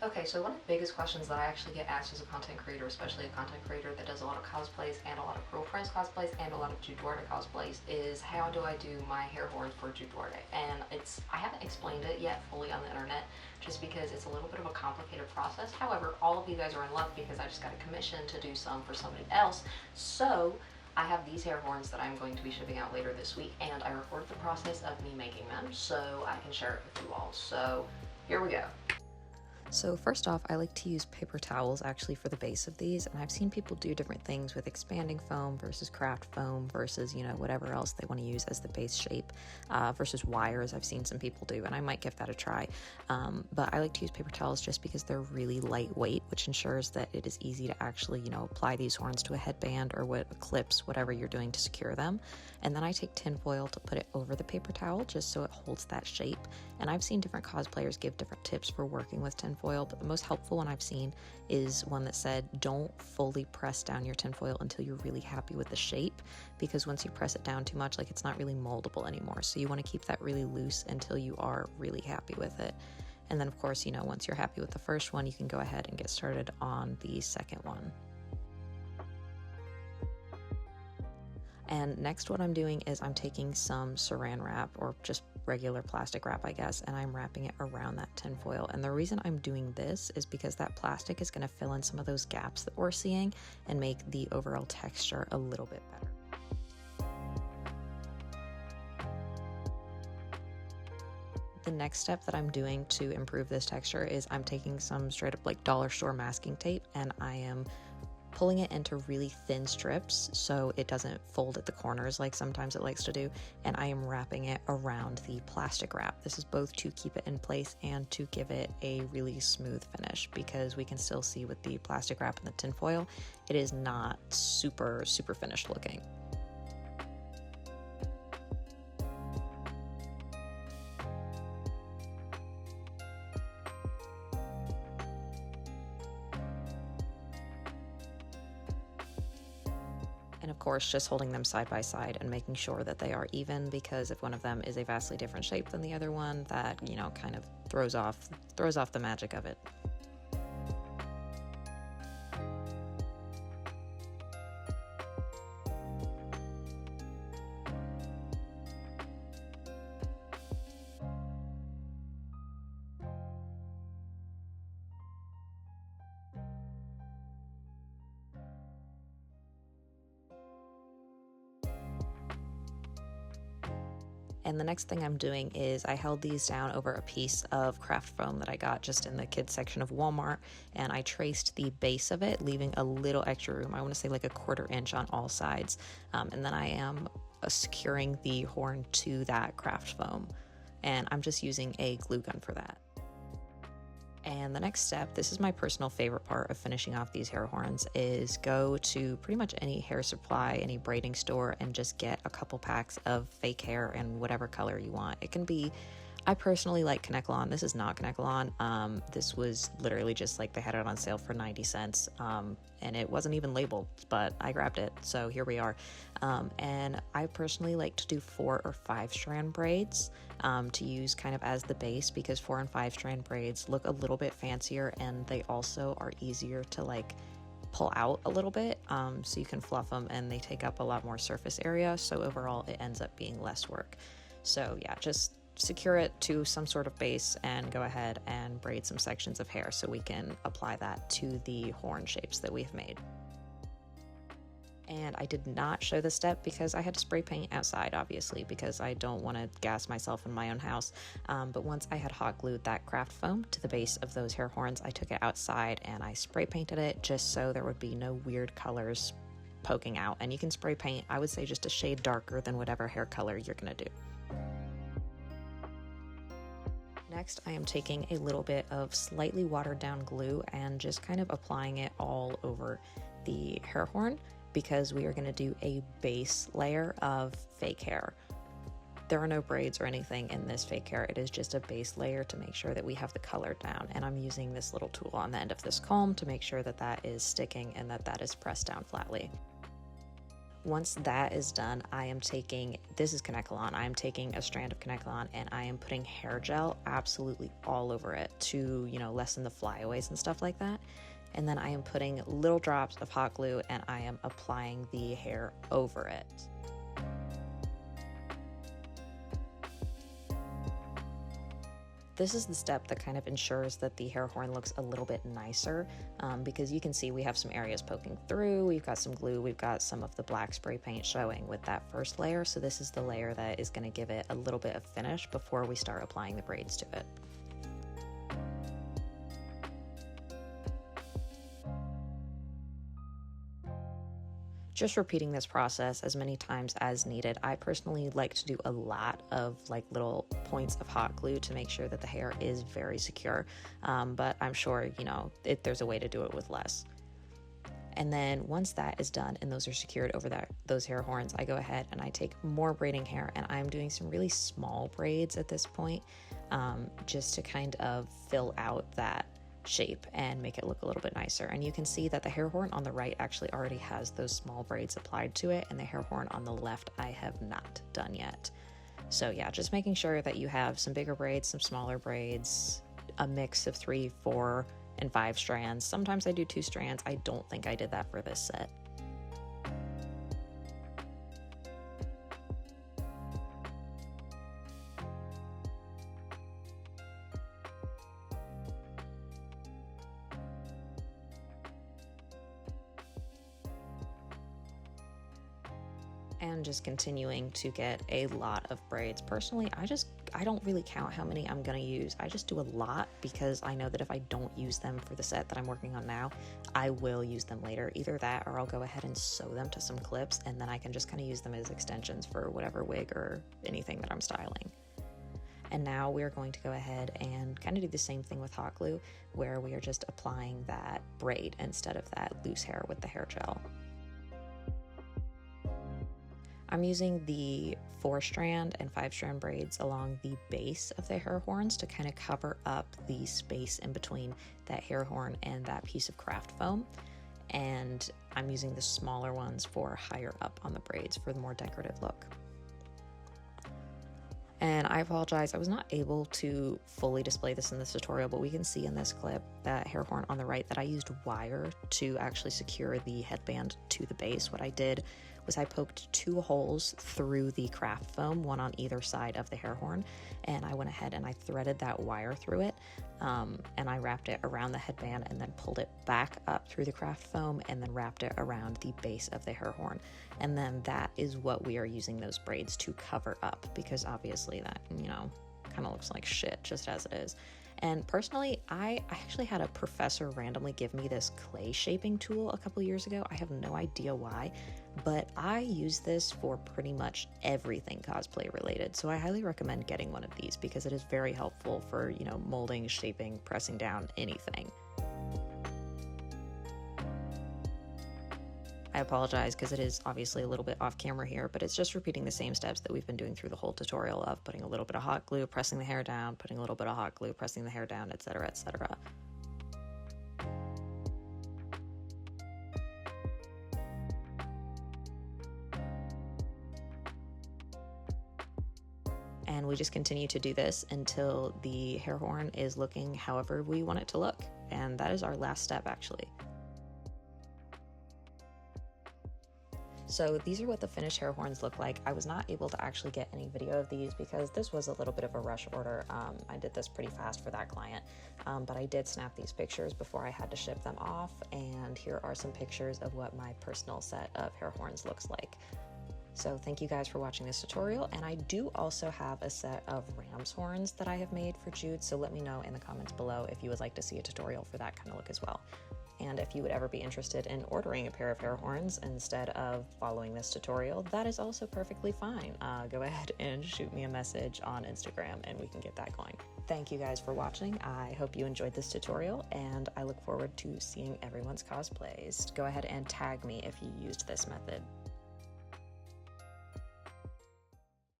Okay, so one of the biggest questions that I actually get asked as a content creator, especially a content creator that does a lot of cosplays and a lot of Girl Friends cosplays and a lot of JUDE DUARTE cosplays, is how do I do my hair horns for JUDE DUARTE? And I haven't explained it yet fully on the internet just because it's a little bit of a complicated process. However, all of you guys are in luck because I just got a commission to do some for somebody else. So I have these hair horns that I'm going to be shipping out later this week, and I recorded the process of me making them so I can share it with you all. So here we go. So first off, I like to use paper towels actually for the base of these, and I've seen people do different things with expanding foam versus craft foam versus, you know, whatever else they want to use as the base shape versus wires. I've seen some people do, and I might give that a try. But I like to use paper towels just because they're really lightweight, which ensures that it is easy to actually, you know, apply these horns to a headband or what clips, whatever you're doing to secure them. And then I take tin foil to put it over the paper towel just so it holds that shape. And I've seen different cosplayers give different tips for working with tin foil, but the most helpful one I've seen is one that said don't fully press down your tinfoil until you're really happy with the shape, because once you press it down too much, like, it's not really moldable anymore. So you want to keep that really loose until you are really happy with it. And then of course, you know, once you're happy with the first one, you can go ahead and get started on the second one. And next, what I'm doing is I'm taking some saran wrap, or just regular plastic wrap, I guess, and I'm wrapping it around that tin foil. And the reason I'm doing this is because that plastic is going to fill in some of those gaps that we're seeing and make the overall texture a little bit better. The next step that I'm doing to improve this texture is I'm taking some straight up like dollar store masking tape, and I am pulling it into really thin strips so it doesn't fold at the corners like sometimes it likes to do, and I am wrapping it around the plastic wrap. This is both to keep it in place and to give it a really smooth finish, because we can still see with the plastic wrap and the tin foil, it is not super finished looking. And of course, just holding them side by side and making sure that they are even, because if one of them is a vastly different shape than the other one, that, you know, kind of throws off the magic of it. And the next thing I'm doing is I held these down over a piece of craft foam that I got just in the kids section of Walmart, and I traced the base of it, leaving a little extra room. I want to say like a 1/4 inch on all sides. And then I am securing the horn to that craft foam, and I'm just using a glue gun for that. And the next step, this is my personal favorite part of finishing off these hair horns, is go to pretty much any hair supply, any braiding store, and just get a couple packs of fake hair in whatever color you want. It can be, I personally like Kanekalon. This is not Kanekalon. This was literally just like they had it on sale for 90 cents. And it wasn't even labeled, but I grabbed it. So here we are. And I personally like to do 4 or 5 strand braids to use kind of as the base, because 4 and 5 strand braids look a little bit fancier, and they also are easier to like pull out a little bit, so you can fluff them and they take up a lot more surface area. So overall it ends up being less work. So yeah, just secure it to some sort of base and go ahead and braid some sections of hair so we can apply that to the horn shapes that we've made. And I did not show this step because I had to spray paint outside, obviously, because I don't want to gas myself in my own house. But once I had hot glued that craft foam to the base of those hair horns, I took it outside and I spray painted it just so there would be no weird colors poking out. And you can spray paint, I would say, just a shade darker than whatever hair color you're gonna do. Next, I am taking a little bit of slightly watered down glue and just kind of applying it all over the hair horn, because we are going to do a base layer of fake hair. There are no braids or anything in this fake hair. It is just a base layer to make sure that we have the color down. And I'm using this little tool on the end of this comb to make sure that that is sticking and that that is pressed down flatly. Once that is done, I am taking, this is Kanekalon, I am taking a strand of Kanekalon and I am putting hair gel absolutely all over it to, you know, lessen the flyaways and stuff like that. And then I am putting little drops of hot glue and I am applying the hair over it. This is the step that kind of ensures that the hair horn looks a little bit nicer, because you can see we have some areas poking through, we've got some glue, we've got some of the black spray paint showing with that first layer, so this is the layer that is going to give it a little bit of finish before we start applying the braids to it. Just repeating this process as many times as needed. I personally like to do a lot of like little points of hot glue to make sure that the hair is very secure, but I'm sure, you know, there's a way to do it with less. And then once that is done and those are secured over those hair horns, I go ahead and I take more braiding hair and I'm doing some really small braids at this point, just to kind of fill out that shape and make it look a little bit nicer. And you can see that the hair horn on the right actually already has those small braids applied to it, and the hair horn on the left I have not done yet. So yeah, just making sure that you have some bigger braids, some smaller braids, a mix of 3, 4, and 5 strands. Sometimes I do 2 strands. I don't think I did that for this set. And just continuing to get a lot of braids. Personally, I don't really count how many I'm gonna use. I just do a lot because I know that if I don't use them for the set that I'm working on now, I will use them later. Either that or I'll go ahead and sew them to some clips and then I can just kind of use them as extensions for whatever wig or anything that I'm styling. And now we're going to go ahead and kind of do the same thing with hot glue, where we are just applying that braid instead of that loose hair with the hair gel. I'm using the 4-strand and 5-strand braids along the base of the hair horns to kind of cover up the space in between that hair horn and that piece of craft foam. And I'm using the smaller ones for higher up on the braids for the more decorative look. And I apologize, I was not able to fully display this in this tutorial, but we can see in this clip that hair horn on the right that I used wire to actually secure the headband to the base. What I did was I poked 2 holes through the craft foam, one on either side of the hair horn, and I went ahead and I threaded that wire through it, and I wrapped it around the headband and then pulled it back up through the craft foam and then wrapped it around the base of the hair horn. And then that is what we are using those braids to cover up, because obviously that, you know, kind of looks like shit just as it is. And personally, I actually had a professor randomly give me this clay shaping tool a couple years ago. I have no idea why, but I use this for pretty much everything cosplay related. So I highly recommend getting one of these because it is very helpful for, you know, molding, shaping, pressing down, anything. I apologize because it is obviously a little bit off camera here, but it's just repeating the same steps that we've been doing through the whole tutorial of putting a little bit of hot glue, pressing the hair down, putting a little bit of hot glue, pressing the hair down, etc., etc. And we just continue to do this until the hair horn is looking however we want it to look. And that is our last step, actually. So these are what the finished hair horns look like. I was not able to actually get any video of these because this was a little bit of a rush order. I did this pretty fast for that client, but I did snap these pictures before I had to ship them off, and here are some pictures of what my personal set of hair horns looks like. So thank you guys for watching this tutorial, and I do also have a set of ram's horns that I have made for Jude, so let me know in the comments below if you would like to see a tutorial for that kind of look as well. And if you would ever be interested in ordering a pair of hair horns instead of following this tutorial, that is also perfectly fine. Go ahead and shoot me a message on Instagram and we can get that going. Thank you guys for watching. I hope you enjoyed this tutorial, and I look forward to seeing everyone's cosplays. Go ahead and tag me if you used this method.